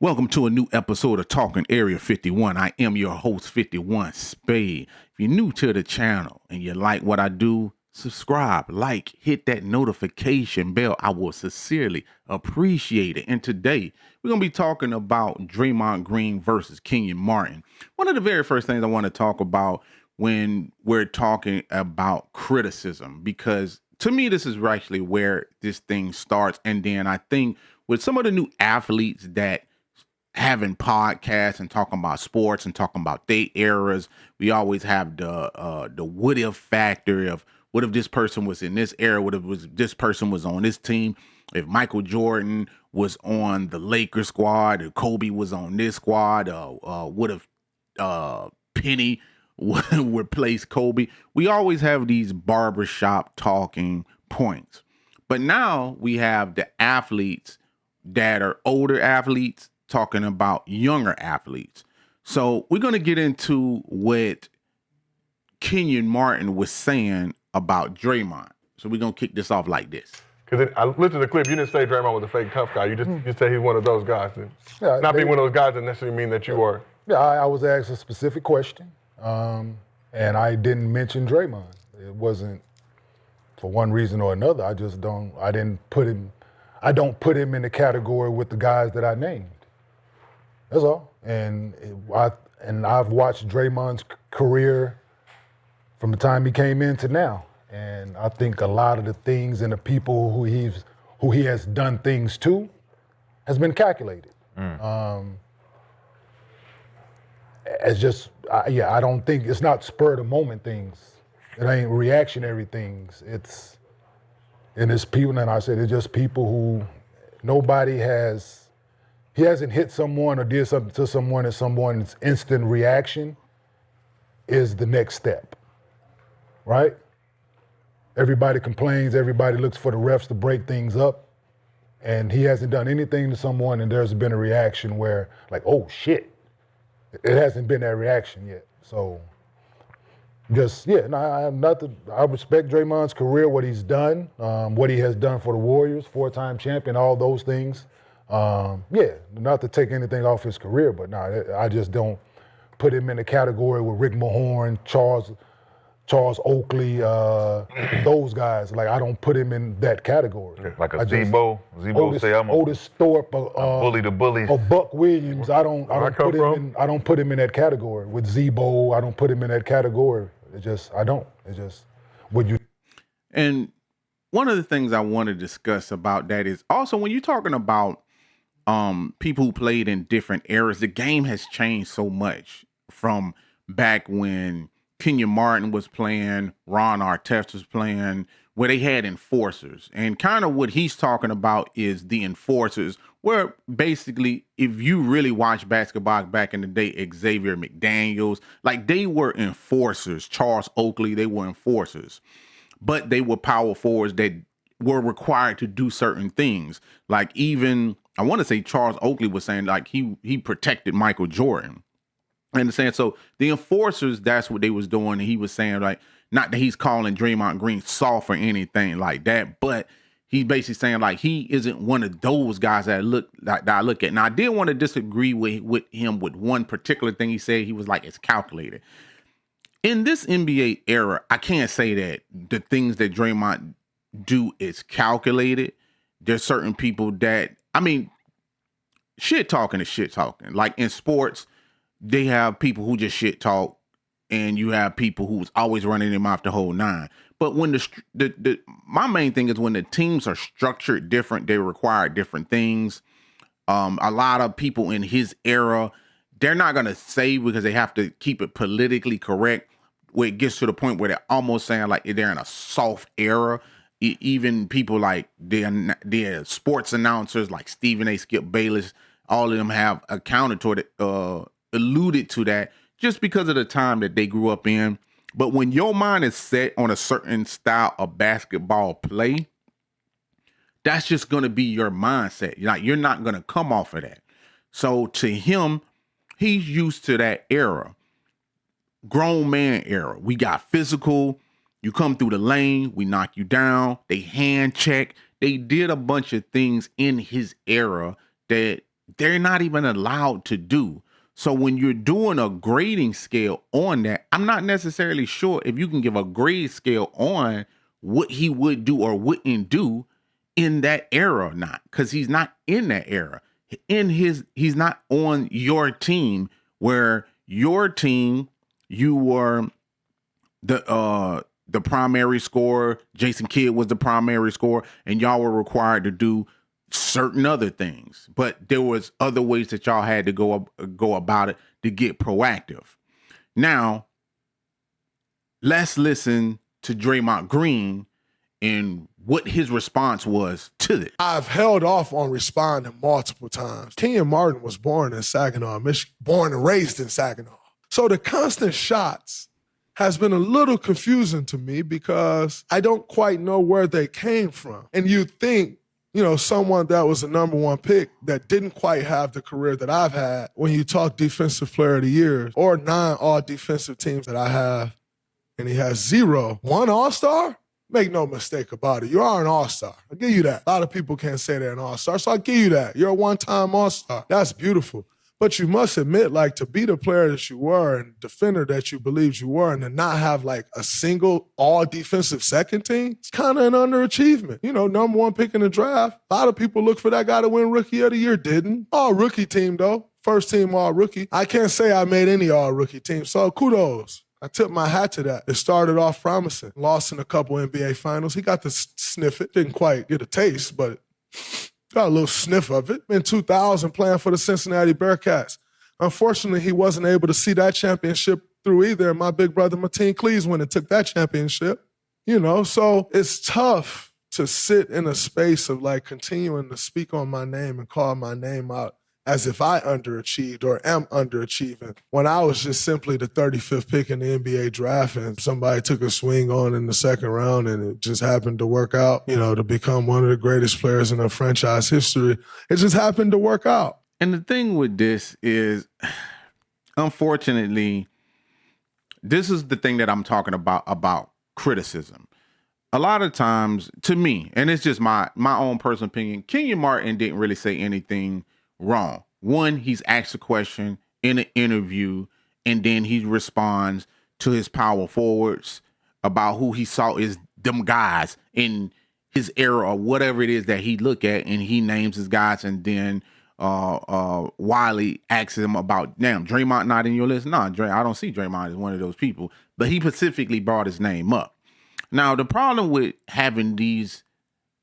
Welcome to a new episode of Talking Area 51. I am your host, 51 Spade. If you're new to the channel and you like what I do, subscribe, like, hit that notification bell. I will sincerely appreciate it. And today, we're going to be talking about Draymond Green versus Kenyon Martin. One of the very first things I want to talk about when we're talking about criticism, because to me, this is actually where this thing starts. And then I think with some of the new athletes that having podcasts and talking about sports and talking about their eras, we always have the what if factor of what if this person was in this era, what if this person was on this team, if Michael Jordan was on the Lakers squad, or Kobe was on this squad, what if Penny would replace Kobe. We always have these barbershop talking points, but now we have the athletes that are older athletes talking about younger athletes. So we're going to get into what Kenyon Martin was saying about Draymond. So we're going to kick this off like this. Because I listened to the clip, you didn't say Draymond was a fake tough guy. You just said he's one of those guys. Yeah, Not being one of those guys doesn't necessarily mean that you are. Yeah, I was asked a specific question, and I didn't mention Draymond. It wasn't for one reason or another. I don't put him in the category with the guys that I named. That's all. And I've watched Draymond's career from the time he came in to now. And I think a lot of the things and the people who he has done things to has been calculated. I don't think it's not spur of the moment things. It ain't reactionary things. It's people, and I said it's just people who he hasn't hit someone or did something to someone and someone's instant reaction is the next step, right? Everybody complains, everybody looks for the refs to break things up, and he hasn't done anything to someone and there's been a reaction where like, oh shit. It hasn't been that reaction yet. So I respect Draymond's career, what he's done, what he has done for the Warriors, 4-time champion, all those things. Not to take anything off his career, but I just don't put him in the category with Rick Mahorn, Charles Oakley, those guys. Like, I don't put him in that category. Like a Zebo say I'm Otis Thorpe, a bully to bully. Or Buck Williams. I don't put him in that category. With Zebo, I don't put him in that category. And one of the things I want to discuss about that is also when you're talking about people who played in different eras, the game has changed so much from back when Kenyon Martin was playing, Ron Artest was playing, where they had enforcers. And kind of what he's talking about is the enforcers, where basically, if you really watch basketball back in the day, Xavier McDaniels, like they were enforcers. Charles Oakley, they were enforcers. But they were power forwards that were required to do certain things. Like even, I want to say Charles Oakley was saying like he protected Michael Jordan. And saying so the enforcers, that's what they was doing. And he was saying like, not that he's calling Draymond Green soft or anything like that, but he's basically saying like he isn't one of those guys that I look at. Now I did want to disagree with him with one particular thing he said. He was like, it's calculated. In this NBA era, I can't say that the things that Draymond do is calculated. There's certain people that, shit talking is shit talking. Like in sports, they have people who just shit talk, and you have people who's always running their mouth the whole nine. But when my main thing is when the teams are structured different, they require different things. A lot of people in his era, they're not gonna say because they have to keep it politically correct, where it gets to the point where they're almost saying like they're in a soft era. Even people like their sports announcers like Stephen A. Skip Bayless, all of them have accounted toward it, alluded to that just because of the time that they grew up in. But when your mind is set on a certain style of basketball play, that's just going to be your mindset. Like you're not going to come off of that. So to him, he's used to that era, grown man era. We got physical. You come through the lane, we knock you down. They hand check. They did a bunch of things in his era that they're not even allowed to do. So when you're doing a grading scale on that, I'm not necessarily sure if you can give a grade scale on what he would do or wouldn't do in that era or not, because he's not in that era. He's not on your team, where your team, you were the primary scorer. Jason Kidd was the primary scorer, and y'all were required to do certain other things. But there was other ways that y'all had to go about it to get proactive. Now, let's listen to Draymond Green and what his response was to this. I've held off on responding multiple times. Kenyon Martin was born in Saginaw, Michigan, born and raised in Saginaw. So the constant shots has been a little confusing to me because I don't quite know where they came from. And you think, someone that was a number one pick that didn't quite have the career that I've had, when you talk defensive player of the year or 9 all defensive teams that I have, and he has 0, 1 all-star? Make no mistake about it. You are an all-star. I'll give you that. A lot of people can't say they're an all-star, so I'll give you that. You're a one-time all-star. That's beautiful. But you must admit, to be the player that you were and defender that you believed you were, and to not have, a single all-defensive second team, it's kind of an underachievement. Number one pick in the draft. A lot of people look for that guy to win Rookie of the Year. Didn't. All-rookie team, though. First team all-rookie. I can't say I made any all-rookie team, so kudos. I tip my hat to that. It started off promising. Lost in a couple NBA finals. He got to sniff it. Didn't quite get a taste, but got a little sniff of it. In 2000, playing for the Cincinnati Bearcats. Unfortunately, he wasn't able to see that championship through either. And my big brother, Mateen Cleaves, went and took that championship. So it's tough to sit in a space of continuing to speak on my name and call my name out as if I underachieved or am underachieving, when I was just simply the 35th pick in the NBA draft and somebody took a swing on in the second round and it just happened to work out, to become one of the greatest players in the franchise history. It just happened to work out. And the thing with this is, unfortunately, this is the thing that I'm talking about criticism. A lot of times, to me, and it's just my own personal opinion, Kenyon Martin didn't really say anything wrong. One, he's asked a question in an interview, and then he responds to his power forwards about who he saw as them guys in his era or whatever it is that he look at, and he names his guys, and then Wiley asks him about, damn, Draymond not in your list? No, I don't see Draymond as one of those people, but he specifically brought his name up. Now, the problem with having these,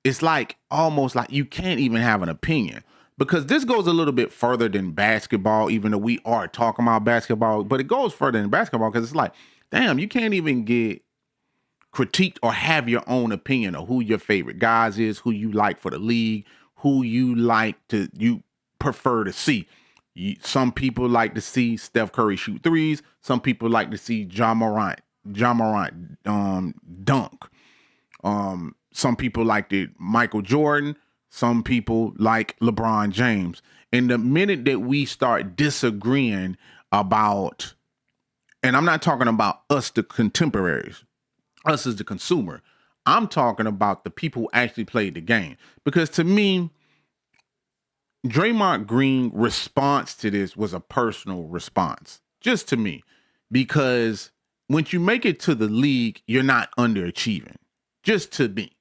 it's almost like you can't even have an opinion. Because this goes a little bit further than basketball, even though we are talking about basketball, but it goes further than basketball because it's damn, you can't even get critiqued or have your own opinion of who your favorite guys is, who you like for the league, who you prefer to see. Some people like to see Steph Curry shoot threes. Some people like to see John Morant dunk. Some people like Michael Jordan. Some people like LeBron James. And the minute that we start disagreeing about, and I'm not talking about us, the contemporaries, us as the consumer, I'm talking about the people who actually played the game. Because to me, Draymond Green's response to this was a personal response, just to me. Because when you make it to the league, you're not underachieving, just to me.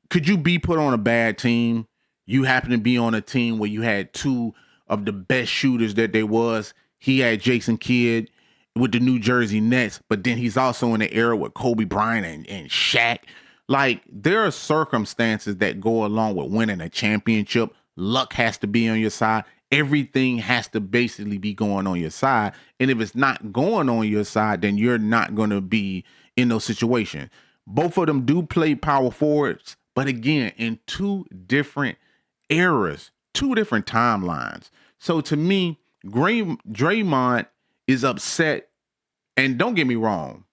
Could you be put on a bad team? You happen to be on a team where you had 2 of the best shooters that there was. He had Jason Kidd with the New Jersey Nets, but then he's also in the era with Kobe Bryant and Shaq. There are circumstances that go along with winning a championship. Luck has to be on your side. Everything has to basically be going on your side. And if it's not going on your side, then you're not going to be in those situations. Both of them do play power forwards, but again, in 2 different eras, 2 different timelines. So to me, Draymond is upset. And don't get me wrong,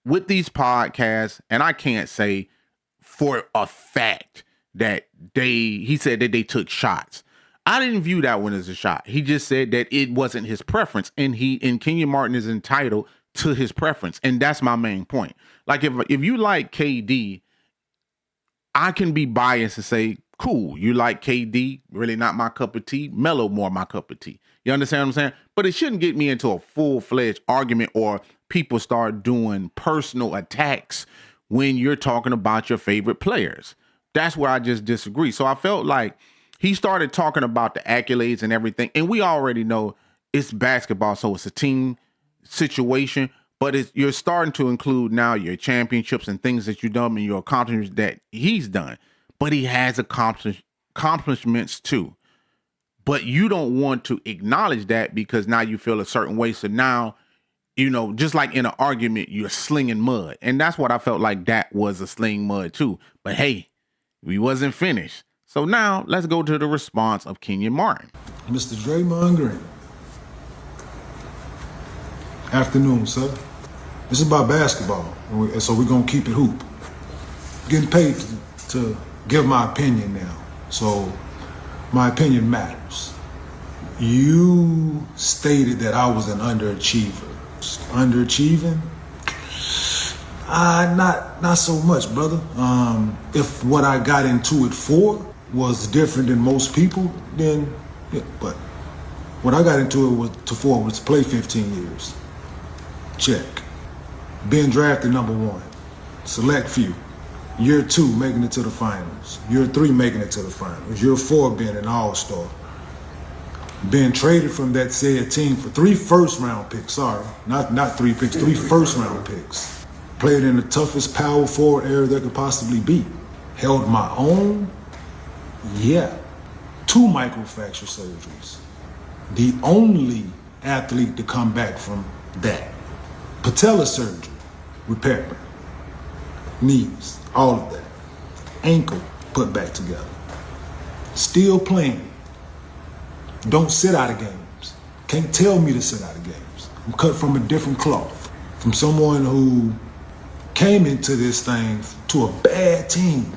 with these podcasts, and I can't say for a fact that he said that they took shots. I didn't view that one as a shot. He just said that it wasn't his preference, and Kenyon Martin is entitled to his preference, and that's my main point. If you like KD, I can be biased and say Cool. You like KD, really not my cup of tea. Melo more my cup of tea. You understand what I'm saying? But it shouldn't get me into a full-fledged argument or people start doing personal attacks when you're talking about your favorite players. That's where I just disagree. So I felt like he started talking about the accolades and everything. And we already know it's basketball, so it's a team situation. But you're starting to include now your championships and things that you've done and your accomplishments that he's done. But he has accomplishments too. But you don't want to acknowledge that because now you feel a certain way. So now, just like in an argument, you're slinging mud. And that's what I felt like that was a sling mud too. But hey, we wasn't finished. So now let's go to the response of Kenyon Martin. Mr. Draymond Green. Afternoon, sir. This is about basketball, so we're going to keep it hoop. Getting paid to give my opinion now, so my opinion matters. You stated that I was an underachiever. Underachieving? Not so much, brother. If what I got into it for was different than most people, then yeah, but what I got into it was to play 15 years. Check. Being drafted number 1. Select few. Year 2, making it to the finals. Year 3, making it to the finals. Year 4, being an all-star. Being traded from that said team for 3 first-round picks. Sorry, not 3 picks, 3 first-round picks. Played in the toughest power forward era there could possibly be. Held my own. Yeah. 2 microfracture surgeries. The only athlete to come back from that. Patella surgery, repair. Knees, all of that. Ankle put back together. Still playing. Don't sit out of games. Can't tell me to sit out of games. I'm cut from a different cloth. From someone who came into this thing to a bad team.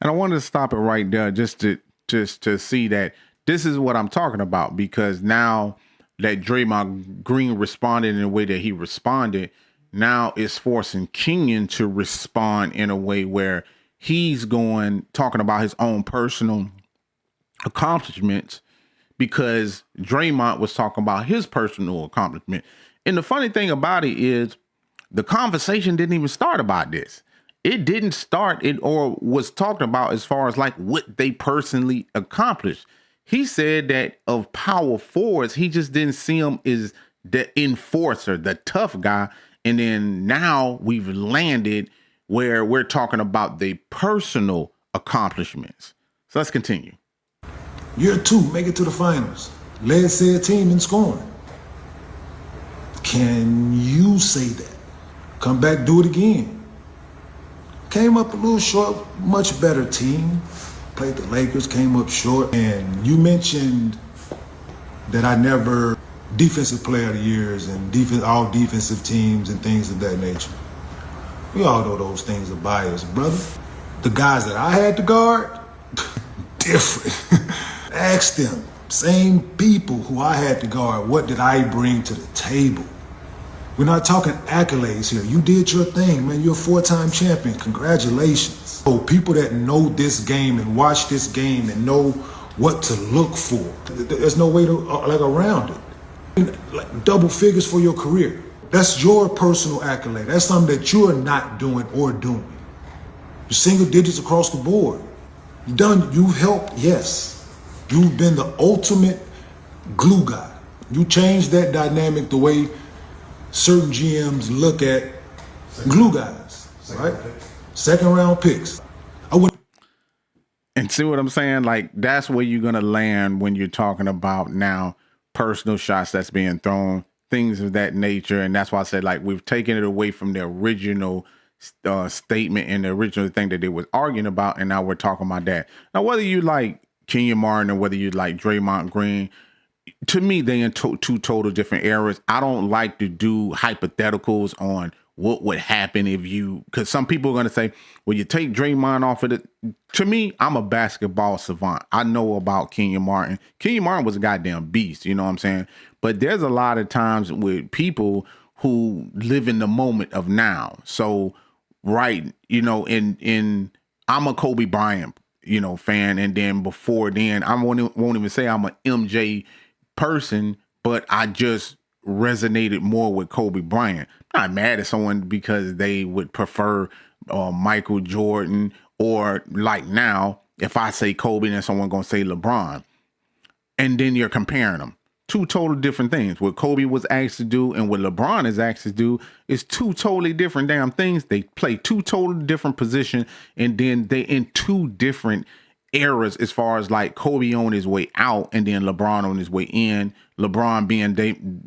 And I wanted to stop it right there just to see that this is what I'm talking about, because now that Draymond Green responded in the way that he responded, now it's forcing Kenyon to respond in a way where he's talking about his own personal accomplishments, because Draymond was talking about his personal accomplishment. And the funny thing about it is the conversation didn't even start about this. It didn't start or was talked about as far as like what they personally accomplished. He said that of power forwards, he just didn't see him as the enforcer, the tough guy. And then now we've landed where we're talking about the personal accomplishments. So let's continue. Year 2, make it to the finals. Led said team in scoring. Can you say that? Come back, do it again. Came up a little short, much better team. Played the Lakers, came up short. And you mentioned that I never defensive player of the years and all defensive teams and things of that nature. We all know those things are biased, brother. The guys that I had to guard, different. Ask them, same people who I had to guard, what did I bring to the table? We're not talking accolades here. You did your thing, man. You're a 4-time champion. Congratulations. So people that know this game and watch this game and know what to look for, there's no way to around it. Like double figures for your career. That's your personal accolade. That's something that you're not doing or doing. You're single digits across the board. You've helped, yes. You've been the ultimate glue guy. You changed that dynamic the way certain GMs look at glue guys, right? Second round picks. And see what I'm saying? Like, that's where you're going to land when you're talking about now personal shots that's being thrown, things of that nature. And that's why I said, like, we've taken it away from the original statement and the original thing that they was arguing about. And now we're talking about that. Now, whether you like Kenyon Martin or whether you like Draymond Green, to me, they in two total different eras. I don't like to do hypotheticals on what would happen if because some people are going to say, well, you take Draymond off of it. To me, I'm a basketball savant. I know about Kenyon Martin. Kenyon Martin was a goddamn beast, you know what I'm saying? But there's a lot of times with people who live in the moment of now. So, right, I'm a Kobe Bryant fan. And then before then, I won't even say I'm an MJ person, but I just resonated more with Kobe Bryant. I'm not mad at someone because they would prefer Michael Jordan, or like now, if I say Kobe, then someone gonna say LeBron. And then you're comparing them. Two total different things. What Kobe was asked to do and what LeBron is asked to do is two totally different damn things. They play two totally different positions, and then they in two different eras as far as like Kobe on his way out and then LeBron on his way in. LeBron being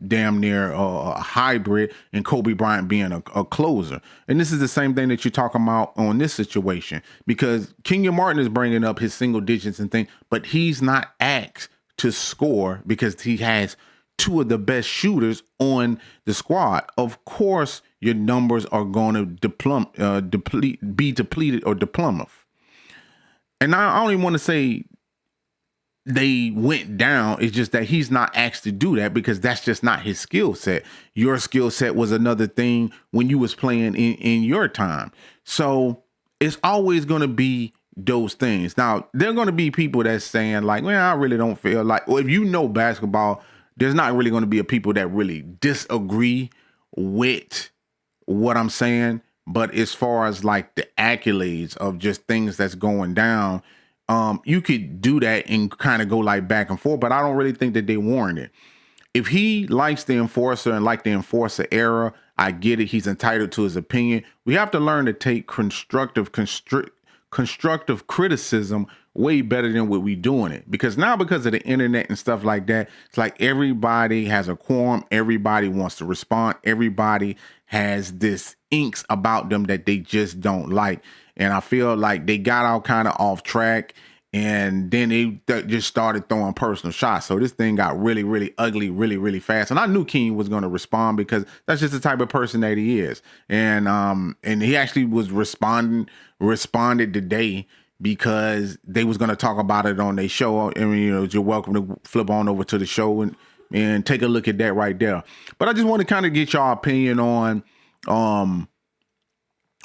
damn near a hybrid and Kobe Bryant being a closer. And this is the same thing that you're talking about on this situation, because Kenyon Martin is bringing up his single digits and things, but he's not asked to score because he has two of the best shooters on the squad. Of course, your numbers are going to be depleted or deplummet. And I don't even want to say they went down. It's just that he's not asked to do that because that's just not his skill set. Your skill set was another thing when you was playing in your time. So it's always going to be those things. Now, there are going to be people that's saying like, well, I really don't feel like, well, if you know basketball, there's not really going to be a people that really disagree with what I'm saying. But as far as like the accolades of just things that's going down, you could do that and kind of go like back and forth, but I don't really think that they warrant it. If he likes the enforcer and like the enforcer era, I get it. He's entitled to his opinion. We have to learn to take constructive criticism way better than what we doing it, because now, because of the internet and stuff like that, it's like everybody has a quorum, everybody wants to respond, everybody has this inks about them that they just don't like. And I feel like they got all kind of off track, and then they just started throwing personal shots. So this thing got really, really ugly, really, really fast. And I knew Kenyon was going to respond because that's just the type of person that he is. And he actually was responded today because they was going to talk about it on their show. I mean, you're welcome to flip on over to the show and take a look at that right there. But I just want to kind of get y'all opinion on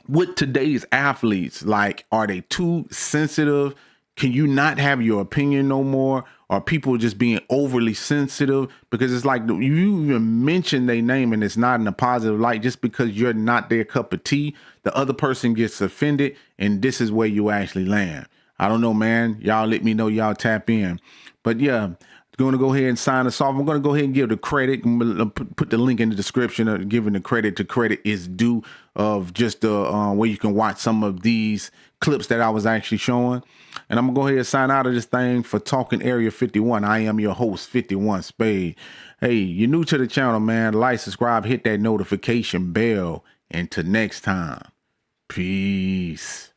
with today's athletes. Like, are they too sensitive? Can you not have your opinion no more? Are people just being overly sensitive? Because it's like you even mention their name and it's not in a positive light just because you're not their cup of tea. The other person gets offended, and this is where you actually land. I don't know, man. Y'all let me know. Y'all tap in. But yeah, I'm going to go ahead and sign us off. I'm going to go ahead and give the credit. I'm going to put the link in the description of giving the credit to credit is due, of just where you can watch some of these clips that I was actually showing. And I'm going to go ahead and sign out of this thing for Talking Area 51. I am your host, 51 Spade. Hey, you're new to the channel, man. Like, subscribe, hit that notification bell. Until next time, peace.